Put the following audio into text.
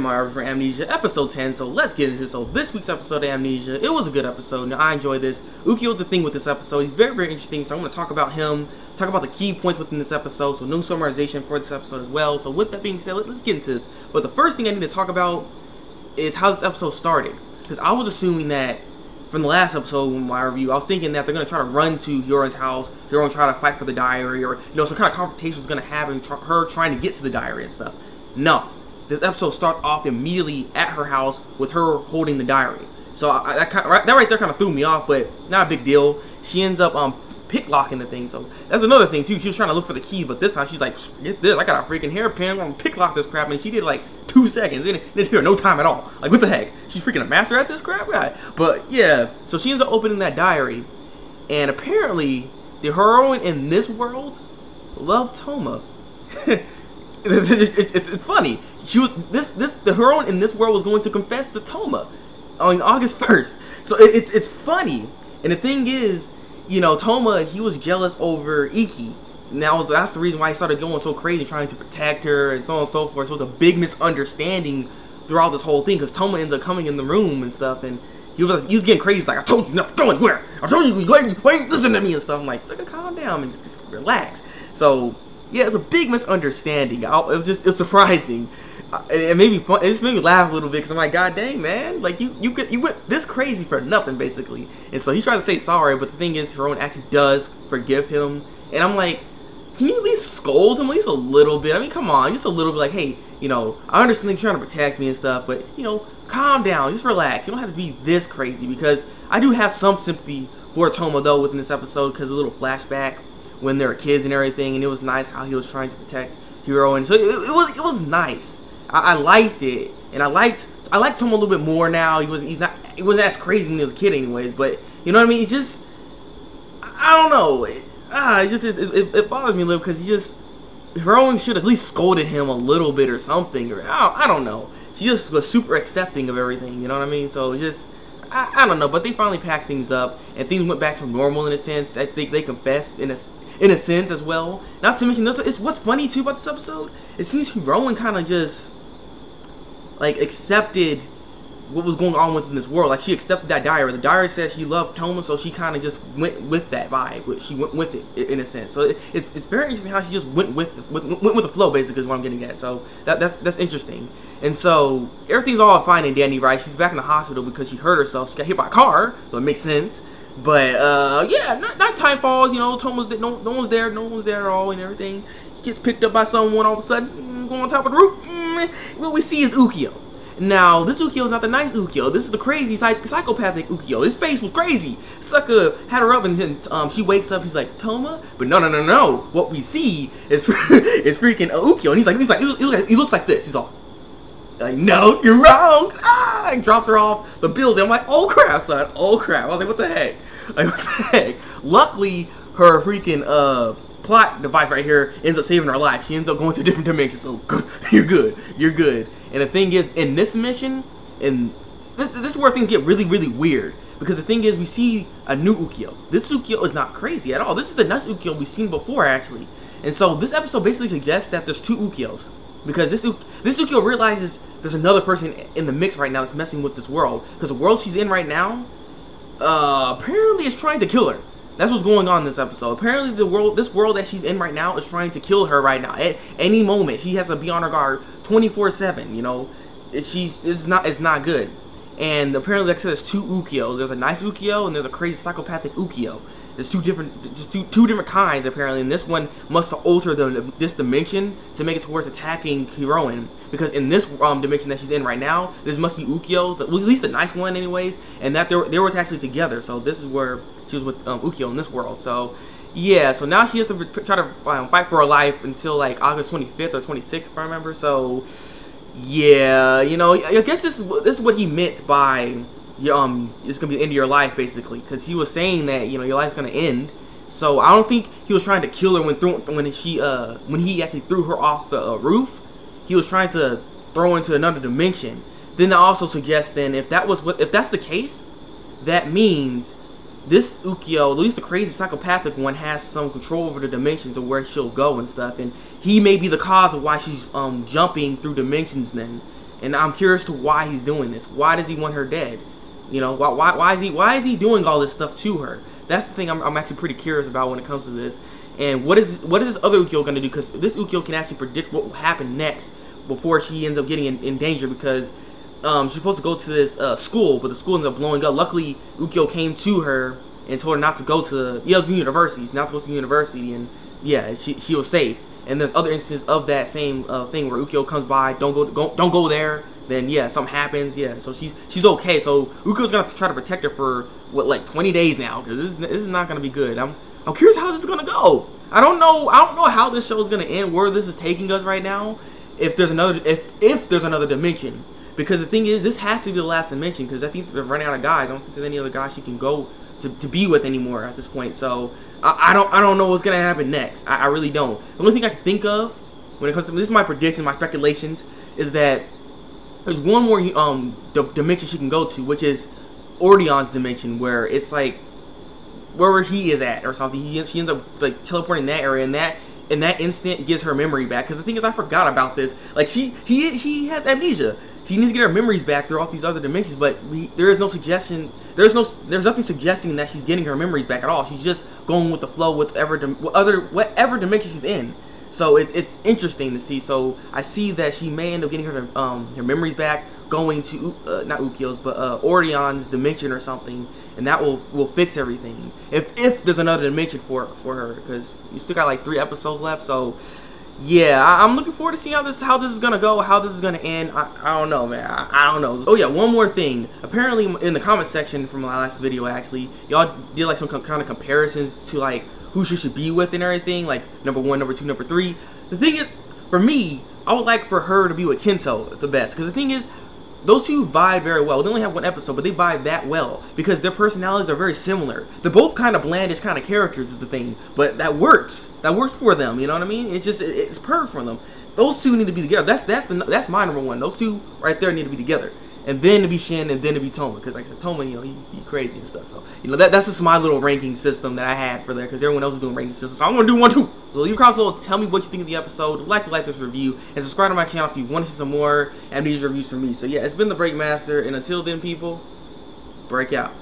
my review for Amnesia, episode 10, so let's get into this. So this week's episode of Amnesia, it was a good episode. Now, I enjoyed this. Ukyo's the thing with this episode. He's very, very interesting, so I'm going to talk about him, talk about the key points within this episode, so no summarization for this episode as well. So with that being said, let's get into this. But the first thing I need to talk about is how this episode started. Because I was assuming that from the last episode in my review, I was thinking that they're going to try to run to Heroine's house, Heroine try to fight for the diary, or, you know, some kind of confrontation is going to happen, her trying to get to the diary and stuff. No. This episode starts off immediately at her house with her holding the diary. So that right there kind of threw me off, but not a big deal. She ends up picklocking the thing. So that's another thing too. She was trying to look for the key, but this time she's like, "Get this! I got a freaking hairpin. I'm gonna picklock this crap." And she did like 2 seconds. It didn't take her no time at all. Like, what the heck? She's freaking a master at this crap, guy. But yeah, so she ends up opening that diary, and apparently the heroine in this world loved Toma. It's funny. She was the heroine in this world was going to confess to Toma on August 1st. So it's funny. And the thing is, you know, Toma, he was jealous over Iki. Now that's the reason why he started going so crazy, trying to protect her and so on and so forth. So it was a big misunderstanding throughout this whole thing, because Toma ends up coming in the room and stuff, and he was getting crazy. He's like, "I told you not to go anywhere. I told you why you listen to me and stuff." I'm like, calm down and just relax. So yeah, it's a big misunderstanding. It's surprising. It made me fun. It just made me laugh a little bit, because I'm like, God dang, man, like you went this crazy for nothing, basically. And so he tried to say sorry, but the thing is, Heroine actually does forgive him, and I'm like, can you at least scold him at least a little bit? I mean, come on, just a little bit. Like, hey, you know, I understand you're trying to protect me and stuff, but you know, calm down, just relax. You don't have to be this crazy, because I do have some sympathy for Toma though within this episode, because a little flashback when they were kids and everything, and it was nice how he was trying to protect Heroine. So it was nice. I liked it, and I liked Toma a little bit more now. He wasn't as crazy when he was a kid, anyways. But you know what I mean? It's just, I don't know. It bothers me a little, because Heroine should at least scolded him a little bit or something, or I don't know. She just was super accepting of everything. You know what I mean? So just, I don't know. But they finally patched things up, and things went back to normal in a sense. I think they confessed in a sense as well. Not to mention, it's what's funny too about this episode. It seems Heroine kind of just like accepted what was going on within this world. Like, she accepted that diary. The diary says she loved Toma, so she kind of just went with that vibe. But she went with it in a sense. So it's very interesting how she just went with the flow, basically, is what I'm getting at. So that's interesting. And so everything's all fine and dandy, right? She's back in the hospital because she hurt herself. She got hit by a car, so it makes sense. But yeah, nighttime falls. You know, Toma's no one's there at all, and everything. He gets picked up by someone all of a sudden, going on top of the roof. What we see is Ukyo. Now, this Ukyo is not the nice Ukyo. This is the crazy psychopathic Ukyo. His face was crazy. Sucker had her up, and then she wakes up. She's like, Toma, but no. What we see is freaking Ukyo, and he looks like this. He's all like, "No, you're wrong!" And drops her off the building. I'm like, "Oh crap, son! Oh crap!" I was like, "What the heck? Like, what the heck?" Luckily, her freaking plot device right here ends up saving her life. She ends up going to different dimensions. So you're good. And the thing is, in this mission, and this is where things get really, really weird. Because the thing is, we see a new Ukyo. This Ukyo is not crazy at all. This is the nice Ukyo we've seen before, actually. And so this episode basically suggests that there's 2 Ukyos. Because this Ukyo realizes there's another person in the mix right now that's messing with this world. Because the world she's in right now, apparently is trying to kill her. That's what's going on in this episode. Apparently this world that she's in right now is trying to kill her right now. At any moment, she has to be on her guard 24/7, you know. It's not good. And apparently, like I said, there's 2 Ukyos. There's a nice Ukyo and there's a crazy psychopathic Ukyo. There's two different kinds, apparently, and this one must alter this dimension to make it towards attacking Heroine. Because in this dimension that she's in right now, this must be Ukyos, well, at least the nice one, anyways, and that they were actually together. So this is where she was with Ukyo in this world. So yeah, so now she has to try to fight for her life until like August 25th or 26th, if I remember. So yeah, you know, I guess this is what he meant by, it's gonna be the end of your life, basically, because he was saying that, you know, your life's gonna end. So I don't think he was trying to kill her when he actually threw her off the roof. He was trying to throw her into another dimension. Then that also suggests, then, if that's the case, that means this Ukyo, at least the crazy psychopathic one, has some control over the dimensions of where she'll go and stuff, and he may be the cause of why she's jumping through dimensions then. and I'm curious to why he's doing this. Why does he want her dead? You know, why is he doing all this stuff to her? That's the thing I'm actually pretty curious about when it comes to this. And what is this other Ukyo going to do? Because this Ukyo can actually predict what will happen next before she ends up getting in danger, because she's supposed to go to this school, but the school ends up blowing up. Luckily, Ukyo came to her and told her not to go to university, not to go to university, and yeah, she was safe. And there's other instances of that same thing where Ukyo comes by, don't go there. Then yeah, something happens. Yeah, so she's okay. So Ukyo's gonna try to protect her for what, like 20 days now, because this is not gonna be good. I'm curious how this is gonna go. I don't know how this show is gonna end, where this is taking us right now. If there's another dimension, because the thing is, this has to be the last dimension, because I think they're running out of guys. I don't think there's any other guys she can go to be with anymore at this point. So I don't know what's gonna happen next. I really don't. The only thing I can think of when it comes to this is my prediction, my speculations, is that there's one more dimension she can go to, which is Orion's dimension, where it's like wherever he is at or something. She ends up like teleporting in that area, and that instant gives her memory back. Because the thing is, I forgot about this. Like she has amnesia. She needs to get her memories back through all these other dimensions, but there is no suggestion. There's nothing suggesting that she's getting her memories back at all. She's just going with the flow with whatever dimension she's in. So it's interesting to see. So I see that she may end up getting her memories back, going to not Ukyo's, but Orion's dimension or something, and that will fix everything. If there's another dimension for her, because you still got like 3 episodes left. So yeah, I'm looking forward to seeing how this is gonna go, how this is gonna end. I don't know, man. I don't know. Oh yeah, one more thing. Apparently in the comment section from my last video, actually, y'all did like some kind of comparisons to like who she should be with and everything, like number 1, number 2, number 3. The thing is, for me, I would like for her to be with Kento the best, because the thing is, those two vibe very well. They only have 1 episode, but they vibe that well because their personalities are very similar. They're both kind of blandish kind of characters is the thing, but that works. That works for them. You know what I mean? It's just it's perfect for them. Those two need to be together. That's my number 1. Those two right there need to be together, and then to be Shin, and then to be Toma. Because like I said, Toma, you know, he crazy and stuff. So you know that's just my little ranking system that I had for there, because everyone else is doing ranking systems. So I'm gonna do one too. So leave a comment below, tell me what you think of the episode. Like this review, and subscribe to my channel if you want to see some more Amnesia reviews from me. So yeah, it's been the Thabreakmaster, and until then, people, break out.